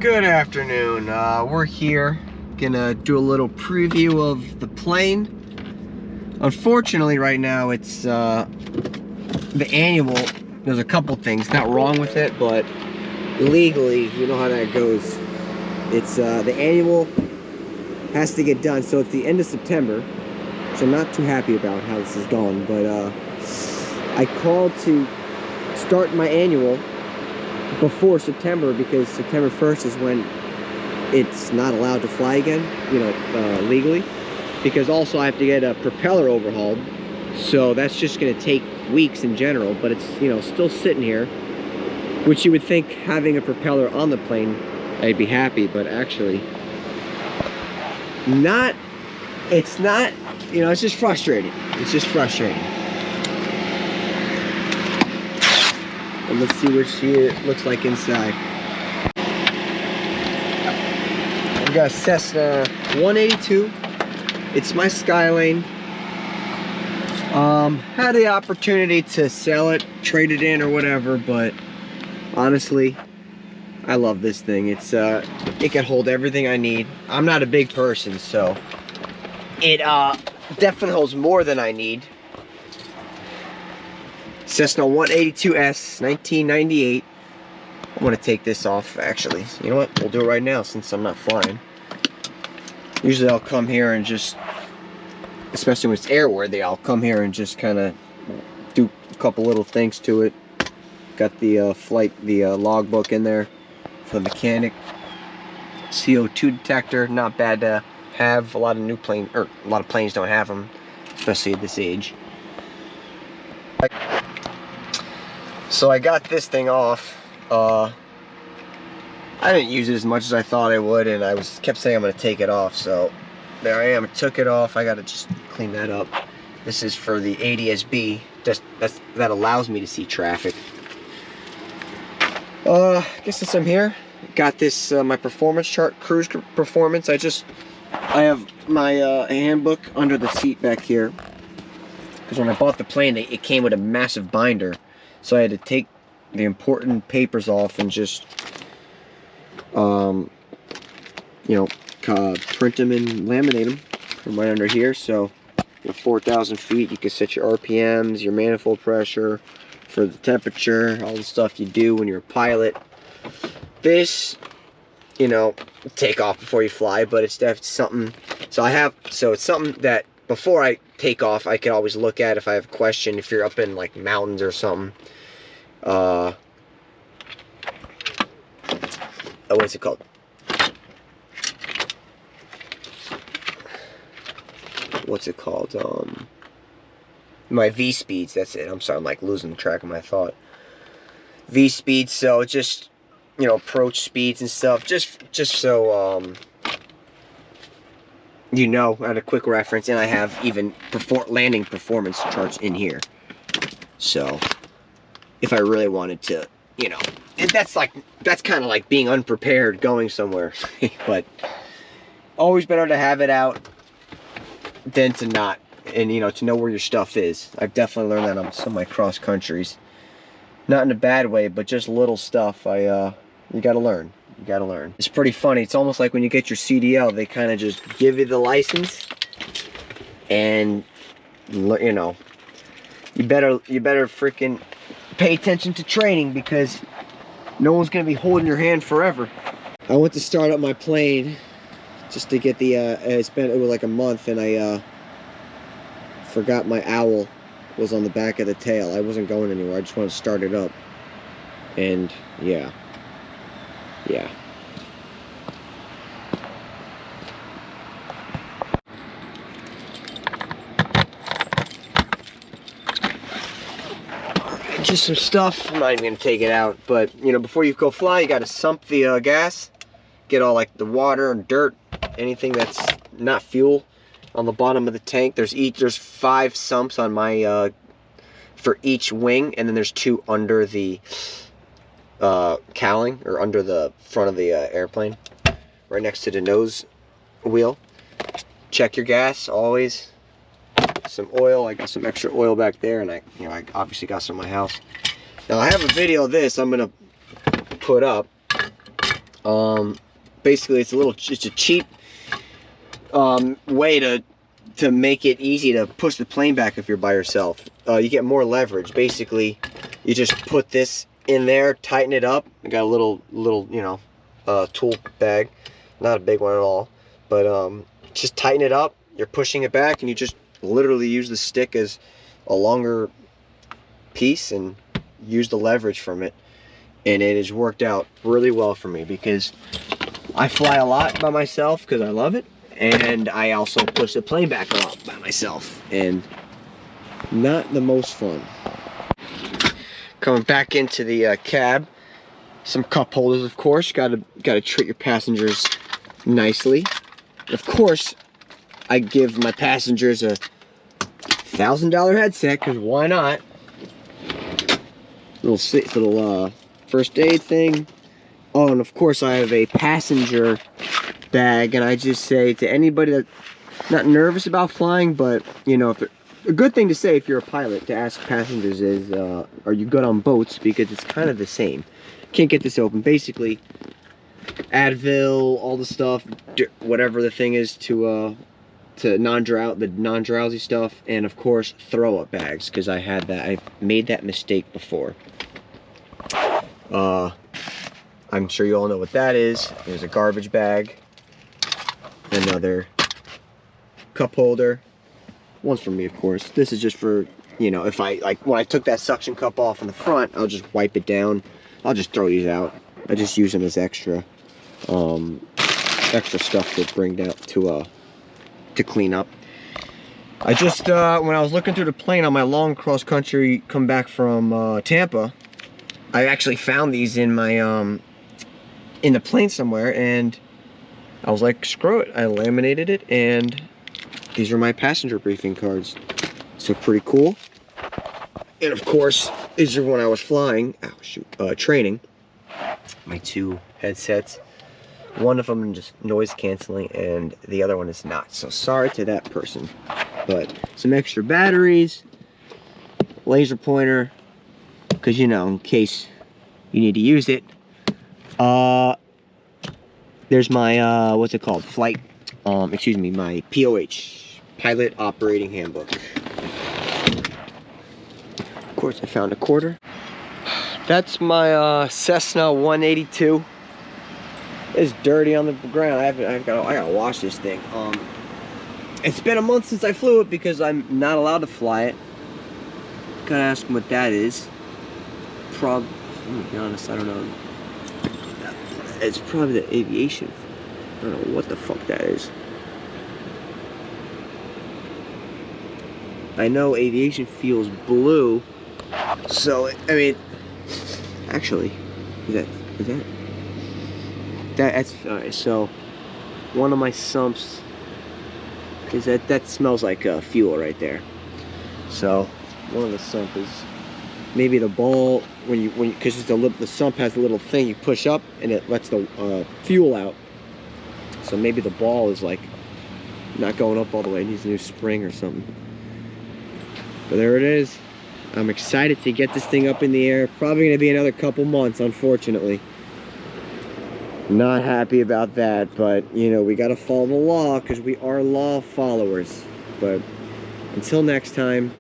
Good afternoon. We're here gonna do a little preview of the plane. Unfortunately, right now it's the annual. There's a couple things not wrong with it, but legally, you know how that goes. It's the annual has to get done, so it's the end of September. So I'm not too happy about how this is going, but I called to start my annual before September because September 1st is when it's not allowed to fly again, legally. Because also I have to get a propeller overhauled, so that's just going to take weeks in general. But it's still sitting here, which you would think having a propeller on the plane I'd be happy, but actually not. It's not. It's just frustrating. It's just frustrating. And let's see what it looks like inside. We got a Cessna 182. It's my Skylane. Had the opportunity to sell it, trade it in or whatever, but honestly, I love this thing. It can hold everything I need. I'm not a big person, so it definitely holds more than I need. Cessna 182S, 1998. I'm gonna take this off, actually. You know what? We'll do it right now since I'm not flying. Usually I'll come here and just, especially when it's airworthy, I'll come here and just kind of do a couple little things to it. Got the logbook in there for the mechanic. CO2 detector, not bad to have. A lot of planes don't have them, especially at this age. So I got this thing off. I didn't use it as much as I thought I would, and I kept saying I'm going to take it off. So there I am. I took it off. I got to just clean that up. This is for the ADS-B. That allows me to see traffic. I guess since I'm here, got this my performance chart, cruise performance. I have my handbook under the seat back here, because when I bought the plane, it came with a massive binder. So I had to take the important papers off and just, print them and laminate them from right under here. So, 4,000 feet, you can set your RPMs, your manifold pressure, for the temperature, all the stuff you do when you're a pilot. This, take off before you fly, but it's definitely something. So it's something that before I take off, I can always look at if I have a question, if you're up in like mountains or something. What's it called? My V speeds, that's it. I'm sorry, I'm like losing track of my thought. V speeds, so just, approach speeds and stuff, just so, at a quick reference, and I have even landing performance charts in here. So, if I really wanted to, that's kind of like being unprepared going somewhere. But always better to have it out than to not, and to know where your stuff is. I've definitely learned that on some of my cross countries. Not in a bad way, but just little stuff. You gotta learn. You gotta learn. It's pretty funny. It's almost like when you get your CDL, they kind of just give you the license, and you better freaking pay attention to training, because no one's gonna be holding your hand forever. I went to start up my plane just to get the. It was like a month, and I forgot my owl was on the back of the tail. I wasn't going anywhere. I just wanted to start it up, and yeah. Just some stuff. I'm not even gonna take it out, but before you go fly, you gotta sump the gas, get all like the water and dirt, anything that's not fuel on the bottom of the tank. There's 5 sumps on my for each wing, and then there's 2 under the cowling, or under the front of the airplane, right next to the nose wheel. Check your gas always. Some oil. I got some extra oil back there, and I obviously got some in my house. Now I have a video of this I'm gonna put up. Basically, it's a cheap way to make it easy to push the plane back if you're by yourself. You get more leverage. Basically, you just put this in there, tighten it up. I got a little you know, tool bag, not a big one at all, but just tighten it up. You're pushing it back, and you just literally use the stick as a longer piece and use the leverage from it. And it has worked out really well for me because I fly a lot by myself because I love it, and I also push the plane back a lot by myself, and not the most fun. Coming back into the cab, some cup holders, of course. Gotta treat your passengers nicely. Of course, I give my passengers a $1,000 headset because why not? Little first aid thing. Oh, and of course I have a passenger bag, and I just say to anybody that's not nervous about flying, but you know, a good thing to say if you're a pilot to ask passengers is, are you good on boats? Because it's kind of the same. Can't get this open. Basically, Advil, all the stuff, whatever the thing is to non-drowsy stuff, and of course throw-up bags, because I've made that mistake before. I'm sure you all know what that is. There's a garbage bag, another cup holder. One's for me, of course. This is just for, you know, if when I took that suction cup off in the front, I'll just wipe it down. I'll just throw these out. I just use them as extra stuff to bring down to clean up. I just, when I was looking through the plane on my long cross country come back from Tampa, I actually found these in my in the plane somewhere, and I was like, screw it. I laminated it, and these are my passenger briefing cards. So pretty cool. And of course, these are when I was flying, training. My two headsets. One of them just noise canceling, and the other one is not. So sorry to that person. But some extra batteries, laser pointer, because you know, in case you need to use it. There's my what's it called? My POH, Pilot Operating Handbook. Of course, I found a quarter. That's my Cessna 182. It's dirty on the ground. I gotta wash this thing. It's been a month since I flew it because I'm not allowed to fly it. Gotta ask them what that is. Let me be honest, I don't know. It's probably the aviation. I don't know what the fuck that is. I know aviation feels blue, so I mean, actually, that's alright. So one of my sumps, because that smells like fuel right there. So one of the sump is maybe the ball because the sump has a little thing you push up and it lets the fuel out. So maybe the ball is like not going up all the way. It needs a new spring or something. But there it is. I'm excited to get this thing up in the air. Probably going to be another couple months, unfortunately. Not happy about that, but you know, we got to follow the law because we are law followers. But until next time.